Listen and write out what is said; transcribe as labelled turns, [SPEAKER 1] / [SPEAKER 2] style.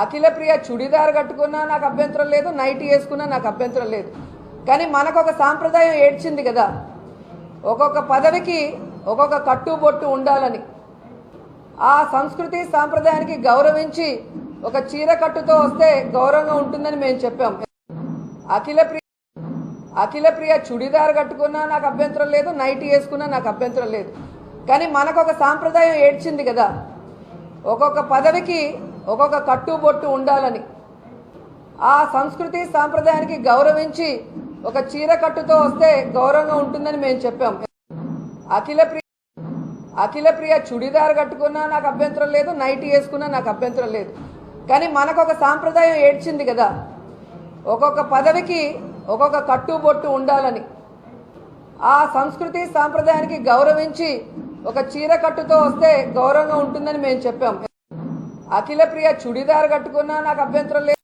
[SPEAKER 1] అఖిల ప్రియ చుడిదార్ కట్టుకున్నా నాకు అభ్యంతరం లేదు, నైటీ వేసుకున్నా నాకు అభ్యంతరం లేదు. కానీ మనకు ఒక సాంప్రదాయం ఏడ్చింది కదా, ఒక్కొక్క పదవికి ఒక్కొక్క కట్టుబొట్టు ఉండాలని. ఆ సంస్కృతి సాంప్రదాయానికి గౌరవించి ఒక చీర కట్టుతో వస్తే గౌరవంగా ఉంటుందని మేము చెప్పాం. అఖిల ప్రియ చుడిదార్ కట్టుకున్నా నాకు అభ్యంతరం లేదు, నైటీ వేసుకున్నా నాకు అభ్యంతరం లేదు. కానీ మనకు ఒక సాంప్రదాయం ఏడ్చింది కదా, ఒక్కొక్క పదవికి ఒక్కొక్క కట్టుబొట్టు ఉండాలని. ఆ సంస్కృతి సాంప్రదాయానికి గౌరవించి ఒక చీర కట్టుతో వస్తే గౌరవంగా ఉంటుందని మేము చెప్పాం. అఖిల ప్రియ చుడిదార్ కట్టుకున్నా నాకు అభ్యంతరం లేదు, నైటీ వేసుకున్నా నాకు అభ్యంతరం లేదు. కానీ మనకు ఒక సాంప్రదాయం ఏడ్చింది కదా, ఒక్కొక్క పదవికి ఒక్కొక్క కట్టుబొట్టు ఉండాలని. ఆ సంస్కృతి సాంప్రదాయానికి గౌరవించి ఒక చీర కట్టుతో వస్తే గౌరవంగా ఉంటుందని మేము చెప్పాం. అఖిల ప్రియ చుడిదార్ కట్టుకున్నా నాకు అభ్యంతరం లేదు.